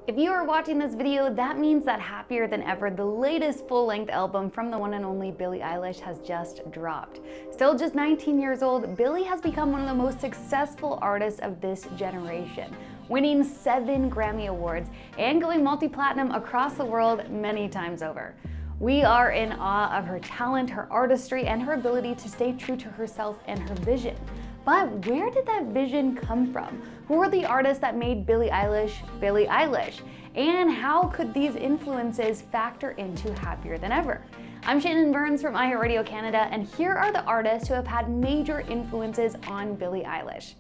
If you are watching this video, that means that Happier Than Ever, the latest full-length album from the one and only Billie Eilish, has just dropped. Still just 19 years old, Billie has become one of the most successful artists of this generation, winning 7 Grammy Awards and going multi-platinum across the world many times over. We are in awe of her talent, her artistry, and her ability to stay true to herself and her vision. But where did that vision come from? Who were the artists that made Billie Eilish Billie Eilish? And how could these influences factor into Happier Than Ever? I'm Shannon Burns from iHeartRadio Canada, and here are the artists who have had major influences on Billie Eilish.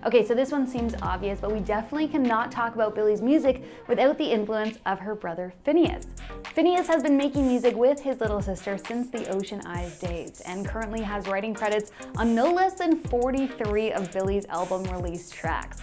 Okay, so this one seems obvious, but we definitely cannot talk about Billie's music without the influence of her brother Finneas. Finneas has been making music with his little sister since the Ocean Eyes days, and currently has writing credits on no less than 43 of Billie's album release tracks.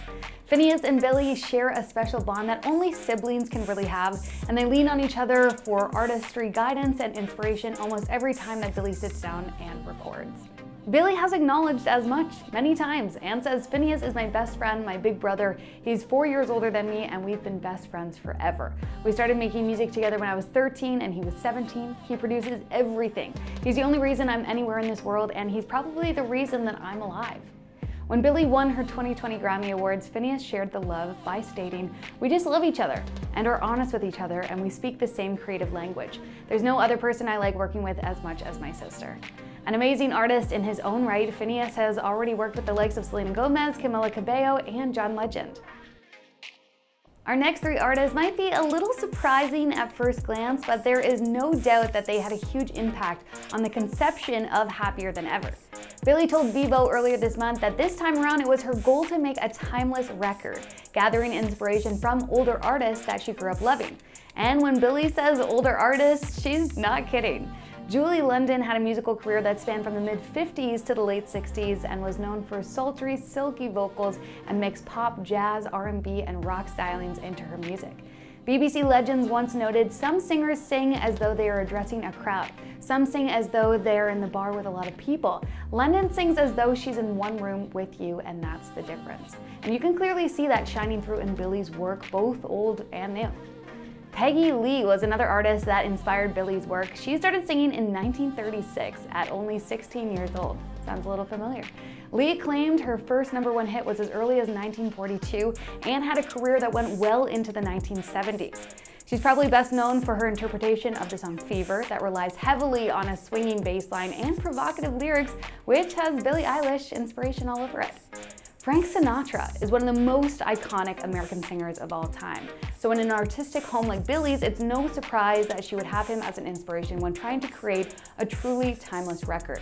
Finneas and Billie share a special bond that only siblings can really have, and they lean on each other for artistry guidance and inspiration almost every time that Billie sits down and records. Billie has acknowledged as much many times and says, "Finneas is my best friend, my big brother. He's 4 years older than me and we've been best friends forever. We started making music together when I was 13 and he was 17. He produces everything. He's the only reason I'm anywhere in this world, and he's probably the reason that I'm alive." When Billie won her 2020 Grammy Awards, Finneas shared the love by stating, "We just love each other and are honest with each other, and we speak the same creative language. There's no other person I like working with as much as my sister." An amazing artist in his own right, Finneas has already worked with the likes of Selena Gomez, Camila Cabello, and John Legend. Our next 3 artists might be a little surprising at first glance, but there is no doubt that they had a huge impact on the conception of Happier Than Ever. Billie told Bieber earlier this month that this time around it was her goal to make a timeless record, gathering inspiration from older artists that she grew up loving. And when Billie says older artists, she's not kidding. Julie London had a musical career that spanned from the mid-50s to the late 60s and was known for sultry, silky vocals and mixed pop, jazz, R&B, and rock stylings into her music. BBC Legends once noted, "Some singers sing as though they are addressing a crowd. Some sing as though they're in the bar with a lot of people. London sings as though she's in one room with you, and that's the difference." And you can clearly see that shining through in Billie's work, both old and new. Peggy was another artist that inspired Billie's work. She started singing in 1936 at only 16 years old. Sounds a little familiar. Lee claimed her first #1 hit was as early as 1942 and had a career that went well into the 1970s. She's probably best known for her interpretation of the song Fever that relies heavily on a swinging bass line and provocative lyrics, which has Billie Eilish inspiration all over it. Frank Sinatra is one of the most iconic American singers of all time. So in an artistic home like Billie's, it's no surprise that she would have him as an inspiration when trying to create a truly timeless record.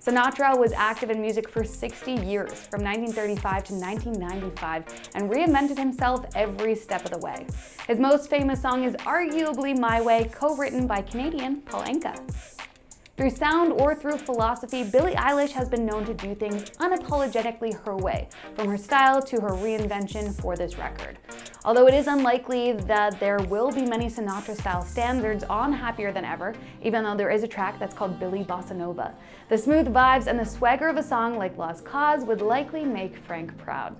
Sinatra was active in music for 60 years, from 1935 to 1995, and reinvented himself every step of the way. His most famous song is arguably My Way, co-written by Canadian Paul Anka. Through sound or through philosophy, Billie Eilish has been known to do things unapologetically her way, from her style to her reinvention for this record. Although it is unlikely that there will be many Sinatra-style standards on Happier Than Ever, even though there is a track that's called Billie Bossa Nova, the smooth vibes and the swagger of a song like Lost Cause would likely make Frank proud.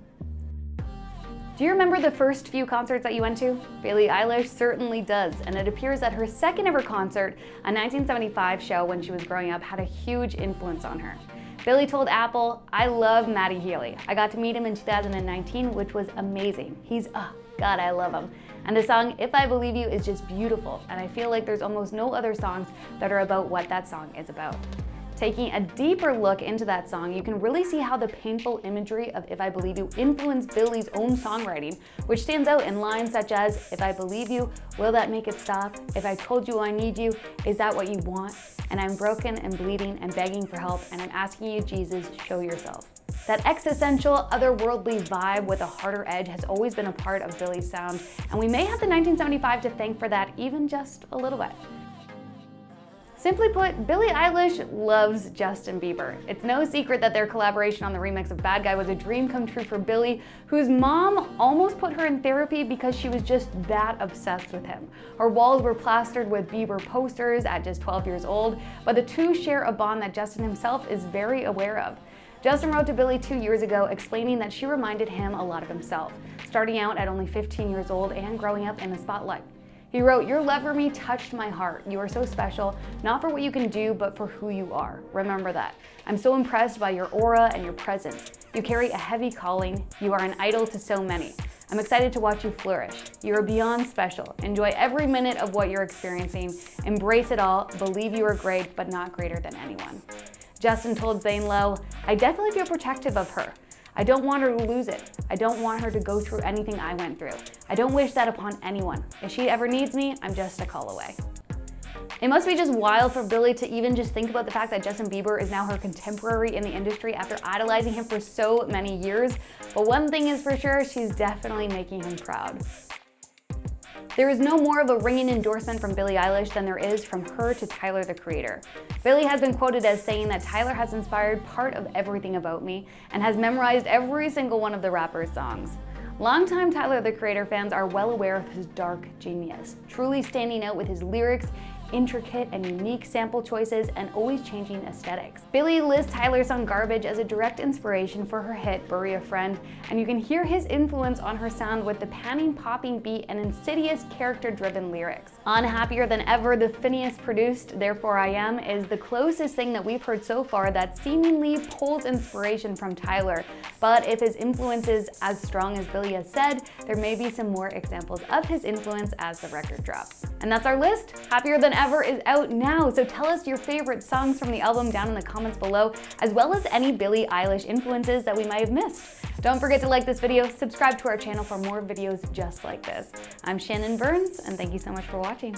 Do you remember the first few concerts that you went to? Billie Eilish certainly does, and it appears that her second ever concert, a 1975 show when she was growing up, had a huge influence on her. Billie told Apple, "I love Matty Healy. I got to meet him in 2019, which was amazing. He's, God, I love him. And the song If I Believe You is just beautiful, and I feel like there's almost no other songs that are about what that song is about." Taking a deeper look into that song, you can really see how the painful imagery of If I Believe You influenced Billie's own songwriting, which stands out in lines such as, "If I believe you, will that make it stop? If I told you I need you, is that what you want? And I'm broken and bleeding and begging for help, and I'm asking you, Jesus, show yourself." That existential, otherworldly vibe with a harder edge has always been a part of Billie's sound, and we may have the 1975 to thank for that even just a little bit. Simply put, Billie Eilish loves Justin Bieber. It's no secret that their collaboration on the remix of Bad Guy was a dream come true for Billie, whose mom almost put her in therapy because she was just that obsessed with him. Her walls were plastered with Bieber posters at just 12 years old, but the two share a bond that Justin himself is very aware of. Justin wrote to Billie 2 years ago explaining that she reminded him a lot of himself, starting out at only 15 years old and growing up in the spotlight. He wrote, "Your love for me touched my heart. You are so special, not for what you can do, but for who you are. Remember that. I'm so impressed by your aura and your presence. You carry a heavy calling. You are an idol to so many. I'm excited to watch you flourish. You are beyond special. Enjoy every minute of what you're experiencing. Embrace it all. Believe you are great, but not greater than anyone." Justin told Zane Lowe, "I definitely feel protective of her. I don't want her to lose it. I don't want her to go through anything I went through. I don't wish that upon anyone. If she ever needs me, I'm just a call away." It must be just wild for Billie to even just think about the fact that Justin Bieber is now her contemporary in the industry after idolizing him for so many years. But one thing is for sure, she's definitely making him proud. There is no more of a ringing endorsement from Billie Eilish than there is from her to Tyler, the Creator. Billie has been quoted as saying that Tyler has inspired part of everything about me and has memorized every single one of the rapper's songs. Longtime Tyler, the Creator fans are well aware of his dark genius, truly standing out with his lyrics, intricate and unique sample choices, and always changing aesthetics. Billie lists Tyler's song Garbage as a direct inspiration for her hit Bury a Friend, and you can hear his influence on her sound with the panning, popping beat and insidious character-driven lyrics. On Happier Than Ever, the Finneas produced Therefore I Am is the closest thing that we've heard so far that seemingly pulls inspiration from Tyler, but if his influence is as strong as Billie has said, there may be some more examples of his influence as the record drops. And that's our list. Happier Than Ever is out now, so tell us your favorite songs from the album down in the comments below, as well as any Billie Eilish influences that we might have missed. Don't forget to like this video, subscribe to our channel for more videos just like this. I'm Shannon Burns, and thank you so much for watching.